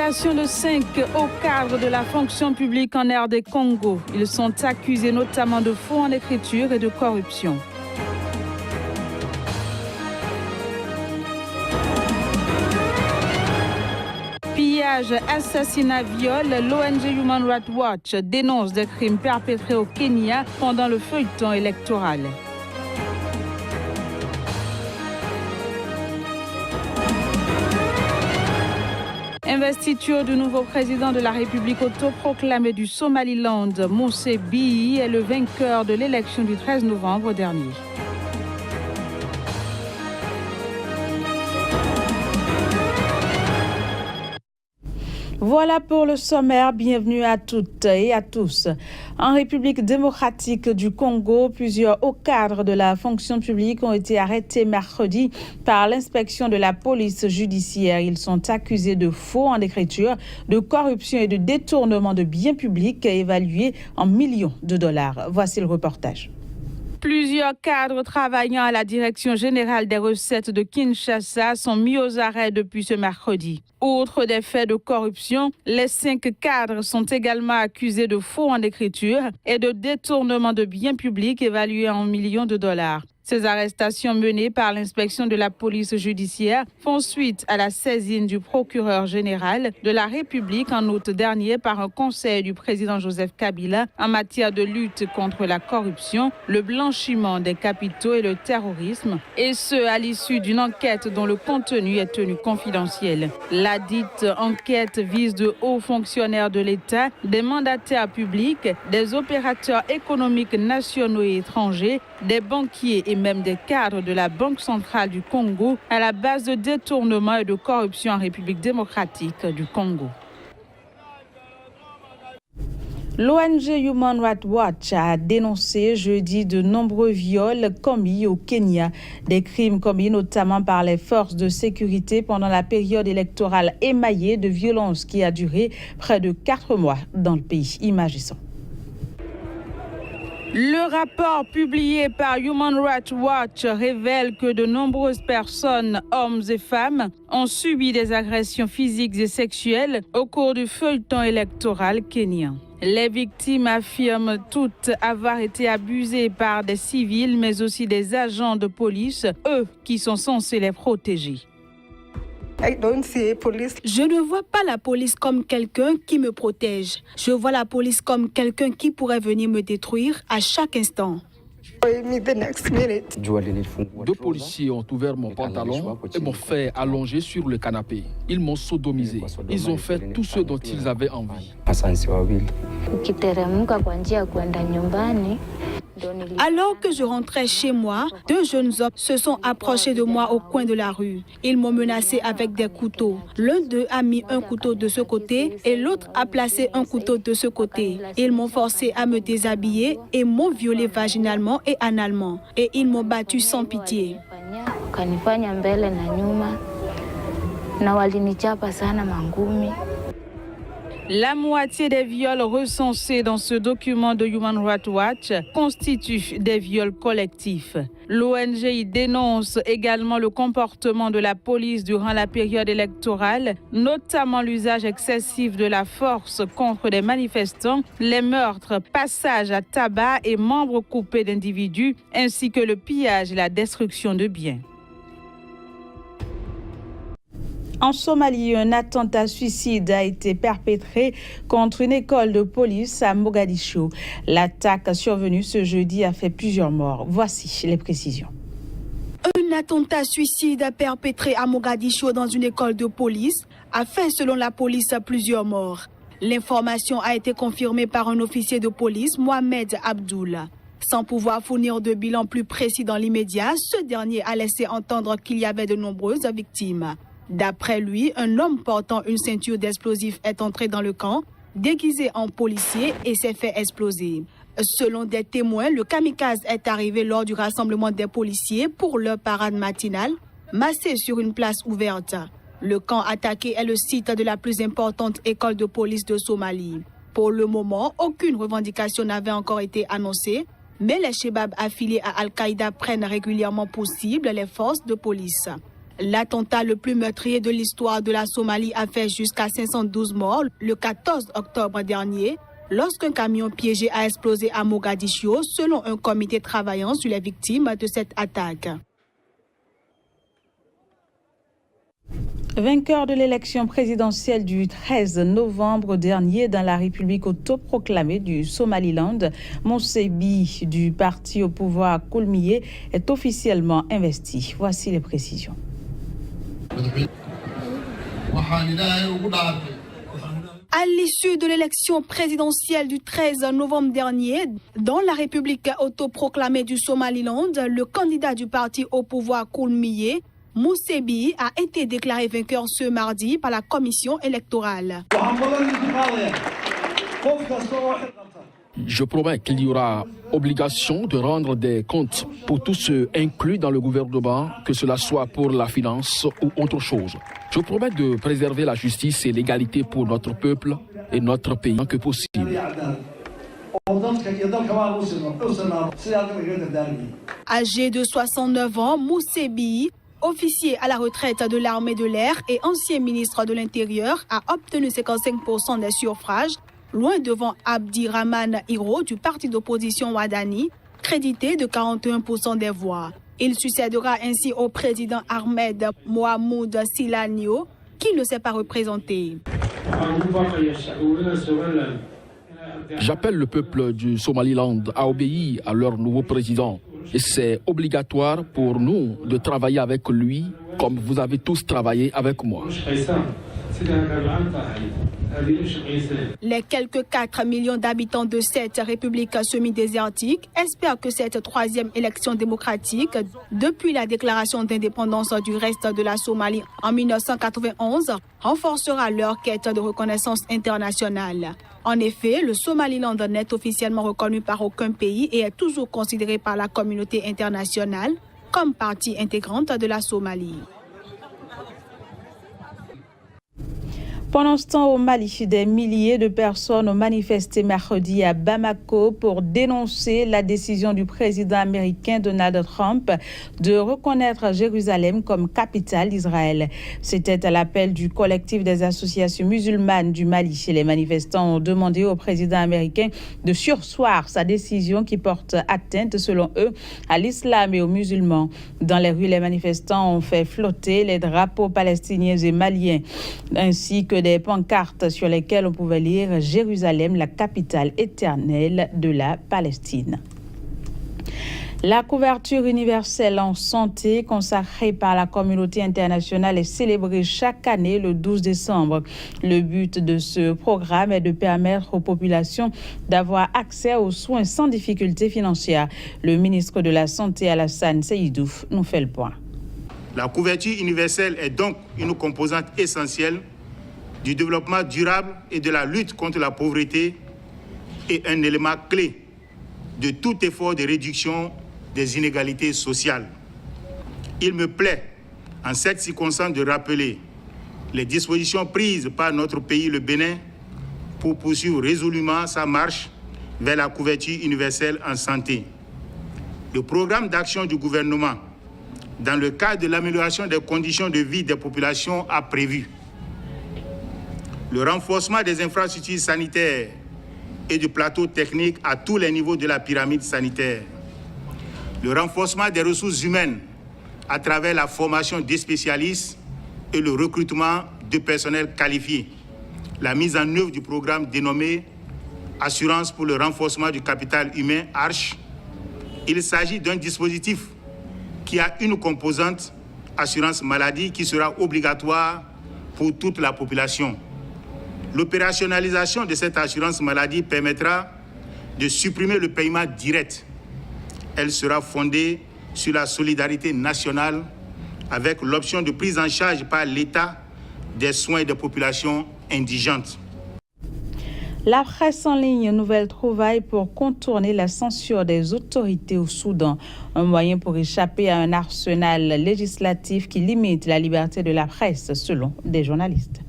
Arrestation de 5 hauts cadres de la fonction publique en RD Congo. Ils sont accusés notamment de faux en écriture et de corruption. Pillage, assassinat, viol, l'ONG Human Rights Watch dénonce des crimes perpétrés au Kenya pendant le feuilleton électoral. Investiture du nouveau président de la République autoproclamée du Somaliland, Moussé Bihi, est le vainqueur de l'élection du 13 novembre dernier. Voilà pour le sommaire. Bienvenue à toutes et à tous. En République démocratique du Congo, plusieurs hauts cadres de la fonction publique ont été arrêtés mercredi par l'inspection de la police judiciaire. Ils sont accusés de faux en écriture, de corruption et de détournement de biens publics évalués en millions de dollars. Voici le reportage. Plusieurs cadres travaillant à la Direction générale des recettes de Kinshasa sont mis aux arrêts depuis ce mercredi. Outre des faits de corruption, les 5 cadres sont également accusés de faux en écriture et de détournement de biens publics évalués en millions de dollars. Ces arrestations menées par l'inspection de la police judiciaire font suite à la saisine du procureur général de la République en août dernier par un conseil du président Joseph Kabila en matière de lutte contre la corruption, le blanchiment des capitaux et le terrorisme, et ce à l'issue d'une enquête dont le contenu est tenu confidentiel. La dite enquête vise de hauts fonctionnaires de l'État, des mandataires publics, des opérateurs économiques nationaux et étrangers, des banquiers et même des cadres de la Banque centrale du Congo à la base de détournement et de corruption en République démocratique du Congo. L'ONG Human Rights Watch a dénoncé jeudi de nombreux viols commis au Kenya, des crimes commis notamment par les forces de sécurité pendant la période électorale émaillée de violences qui a duré près de 4 mois dans le pays. Imaginons. Le rapport publié par Human Rights Watch révèle que de nombreuses personnes, hommes et femmes, ont subi des agressions physiques et sexuelles au cours du feuilleton électoral kenyan. Les victimes affirment toutes avoir été abusées par des civils, mais aussi des agents de police, eux qui sont censés les protéger. Je ne vois pas la police comme quelqu'un qui me protège. Je vois la police comme quelqu'un qui pourrait venir me détruire à chaque instant. 2 policiers ont ouvert mon pantalon et m'ont fait allonger sur le canapé. Ils m'ont sodomisé. Ils ont fait tout ce dont ils avaient envie. Alors que je rentrais chez moi, 2 jeunes hommes se sont approchés de moi au coin de la rue. Ils m'ont menacé avec des couteaux. L'un d'eux a mis un couteau de ce côté et l'autre a placé un couteau de ce côté. Ils m'ont forcé à me déshabiller et m'ont violé vaginalement et analement. Et ils m'ont battu sans pitié. La moitié des viols recensés dans ce document de Human Rights Watch constituent des viols collectifs. L'ONG y dénonce également le comportement de la police durant la période électorale, notamment l'usage excessif de la force contre des manifestants, les meurtres, passages à tabac et membres coupés d'individus, ainsi que le pillage et la destruction de biens. En Somalie, un attentat suicide a été perpétré contre une école de police à Mogadiscio. L'attaque survenue ce jeudi a fait plusieurs morts. Voici les précisions. Un attentat suicide perpétré à Mogadiscio dans une école de police a fait, selon la police, plusieurs morts. L'information a été confirmée par un officier de police, Mohamed Abdoul. Sans pouvoir fournir de bilan plus précis dans l'immédiat, ce dernier a laissé entendre qu'il y avait de nombreuses victimes. D'après lui, un homme portant une ceinture d'explosifs est entré dans le camp, déguisé en policier et s'est fait exploser. Selon des témoins, le kamikaze est arrivé lors du rassemblement des policiers pour leur parade matinale, massé sur une place ouverte. Le camp attaqué est le site de la plus importante école de police de Somalie. Pour le moment, aucune revendication n'avait encore été annoncée, mais les chebabs affiliés à Al-Qaïda prennent régulièrement pour cible les forces de police. L'attentat le plus meurtrier de l'histoire de la Somalie a fait jusqu'à 512 morts le 14 octobre dernier, lorsqu'un camion piégé a explosé à Mogadiscio, selon un comité travaillant sur les victimes de cette attaque. Vainqueur de l'élection présidentielle du 13 novembre dernier dans la République autoproclamée du Somaliland, Mousseibi du parti au pouvoir Kulmiye est officiellement investi. Voici les précisions. À l'issue de l'élection présidentielle du 13 novembre dernier, dans la République autoproclamée du Somaliland, le candidat du parti au pouvoir Kulmiye, Mousseibi, a été déclaré vainqueur ce mardi par la commission électorale. Je promets qu'il y aura obligation de rendre des comptes pour tous ceux inclus dans le gouvernement, que cela soit pour la finance ou autre chose. Je promets de préserver la justice et l'égalité pour notre peuple et notre pays tant que possible. Âgé de 69 ans, Mousseibi, officier à la retraite de l'armée de l'air et ancien ministre de l'Intérieur, a obtenu 55% des suffrages, loin devant Abdirahman Hiro du parti d'opposition Wadani, crédité de 41% des voix. Il succédera ainsi au président Ahmed Mohamed Silanio, qui ne s'est pas représenté. J'appelle le peuple du Somaliland à obéir à leur nouveau président. Et c'est obligatoire pour nous de travailler avec lui comme vous avez tous travaillé avec moi. Les quelques 4 millions d'habitants de cette république semi-désertique espèrent que cette troisième élection démocratique, depuis la déclaration d'indépendance du reste de la Somalie en 1991, renforcera leur quête de reconnaissance internationale. En effet, le Somaliland n'est officiellement reconnu par aucun pays et est toujours considéré par la communauté internationale comme partie intégrante de la Somalie. Pendant ce temps, au Mali, des milliers de personnes ont manifesté mercredi à Bamako pour dénoncer la décision du président américain Donald Trump de reconnaître Jérusalem comme capitale d'Israël. C'était à l'appel du collectif des associations musulmanes du Mali. Les manifestants ont demandé au président américain de surseoir sa décision qui porte atteinte, selon eux, à l'islam et aux musulmans. Dans les rues, les manifestants ont fait flotter les drapeaux palestiniens et maliens, ainsi que des pancartes sur lesquelles on pouvait lire « Jérusalem, la capitale éternelle de la Palestine ». La couverture universelle en santé consacrée par la communauté internationale est célébrée chaque année le 12 décembre. Le but de ce programme est de permettre aux populations d'avoir accès aux soins sans difficulté financière. Le ministre de la Santé, Alassane Seyidouf, nous fait le point. La couverture universelle est donc une composante essentielle du développement durable et de la lutte contre la pauvreté et un élément clé de tout effort de réduction des inégalités sociales. Il me plaît, en cette circonstance, de rappeler les dispositions prises par notre pays, le Bénin, pour poursuivre résolument sa marche vers la couverture universelle en santé. Le programme d'action du gouvernement, dans le cadre de l'amélioration des conditions de vie des populations, a prévu le renforcement des infrastructures sanitaires et du plateau technique à tous les niveaux de la pyramide sanitaire, le renforcement des ressources humaines à travers la formation des spécialistes et le recrutement de personnel qualifié, la mise en œuvre du programme dénommé Assurance pour le renforcement du capital humain, ARCH. Il s'agit d'un dispositif qui a une composante assurance maladie qui sera obligatoire pour toute la population. L'opérationnalisation de cette assurance maladie permettra de supprimer le paiement direct. Elle sera fondée sur la solidarité nationale avec l'option de prise en charge par l'État des soins des populations indigentes. La presse en ligne, nouvelle trouvaille pour contourner la censure des autorités au Soudan. Un moyen pour échapper à un arsenal législatif qui limite la liberté de la presse, selon des journalistes.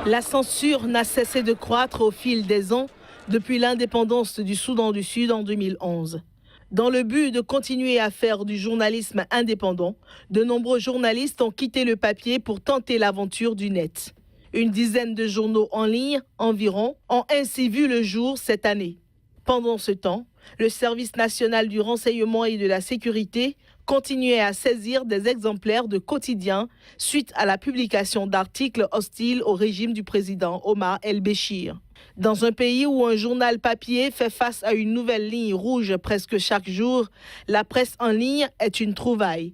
La censure n'a cessé de croître au fil des ans depuis l'indépendance du Soudan du Sud en 2011. Dans le but de continuer à faire du journalisme indépendant, de nombreux journalistes ont quitté le papier pour tenter l'aventure du net. Une dizaine de journaux en ligne, environ, ont ainsi vu le jour cette année. Pendant ce temps, le Service national du renseignement et de la sécurité continuait à saisir des exemplaires de quotidiens suite à la publication d'articles hostiles au régime du président Omar el-Béchir. Dans un pays où un journal papier fait face à une nouvelle ligne rouge presque chaque jour, la presse en ligne est une trouvaille.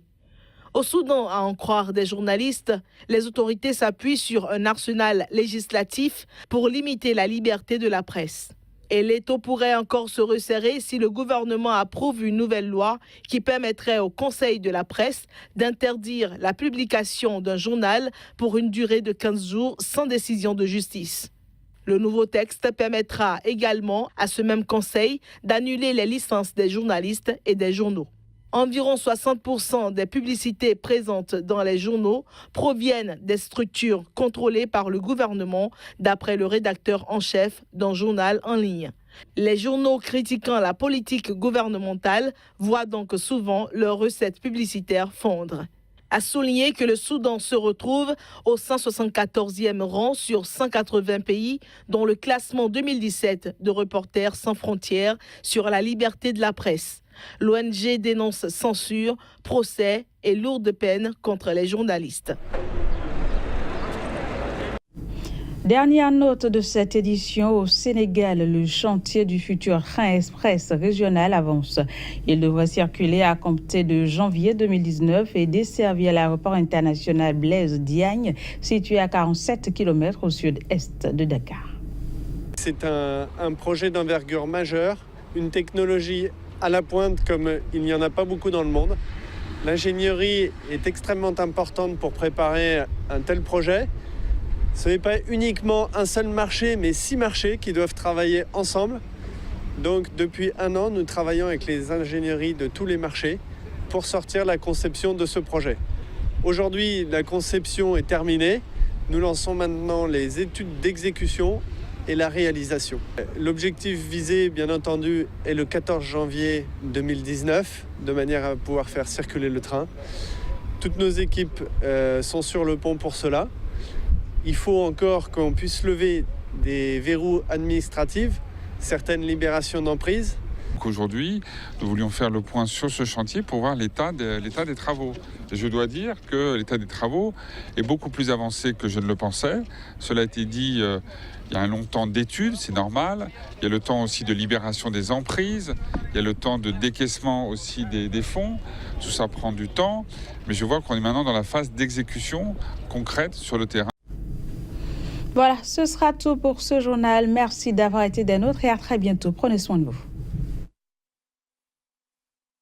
Au Soudan, à en croire des journalistes, les autorités s'appuient sur un arsenal législatif pour limiter la liberté de la presse. Et l'étau pourrait encore se resserrer si le gouvernement approuve une nouvelle loi qui permettrait au Conseil de la presse d'interdire la publication d'un journal pour une durée de 15 jours sans décision de justice. Le nouveau texte permettra également à ce même Conseil d'annuler les licences des journalistes et des journaux. Environ 60% des publicités présentes dans les journaux proviennent des structures contrôlées par le gouvernement, d'après le rédacteur en chef d'un journal en ligne. Les journaux critiquant la politique gouvernementale voient donc souvent leurs recettes publicitaires fondre. À souligner que le Soudan se retrouve au 174e rang sur 180 pays, dont le classement 2017 de Reporters sans frontières sur la liberté de la presse. L'ONG dénonce censure, procès et lourdes peines contre les journalistes. Dernière note de cette édition, au Sénégal, le chantier du futur train express régional avance. Il devrait circuler à compter de janvier 2019 et desservir l'aéroport international Blaise Diagne, situé à 47 km au sud-est de Dakar. C'est un projet d'envergure majeure, une technologie à la pointe comme il n'y en a pas beaucoup dans le monde. L'ingénierie est extrêmement importante pour préparer un tel projet. Ce n'est pas uniquement un seul marché, mais 6 marchés qui doivent travailler ensemble. Donc depuis 1 an, nous travaillons avec les ingénieries de tous les marchés pour sortir la conception de ce projet. Aujourd'hui, la conception est terminée. Nous lançons maintenant les études d'exécution et la réalisation. L'objectif visé, bien entendu, est le 14 janvier 2019, de manière à pouvoir faire circuler le train. Toutes nos équipes sont sur le pont pour cela. Il faut encore qu'on puisse lever des verrous administratifs, certaines libérations d'emprise. Aujourd'hui, nous voulions faire le point sur ce chantier pour voir l'état des travaux. Et je dois dire que l'état des travaux est beaucoup plus avancé que je ne le pensais. Cela a été dit, il y a un long temps d'études, c'est normal. Il y a le temps aussi de libération des emprises. Il y a le temps de décaissement aussi des fonds. Tout ça prend du temps. Mais je vois qu'on est maintenant dans la phase d'exécution concrète sur le terrain. Voilà, ce sera tout pour ce journal. Merci d'avoir été des nôtres et à très bientôt. Prenez soin de vous.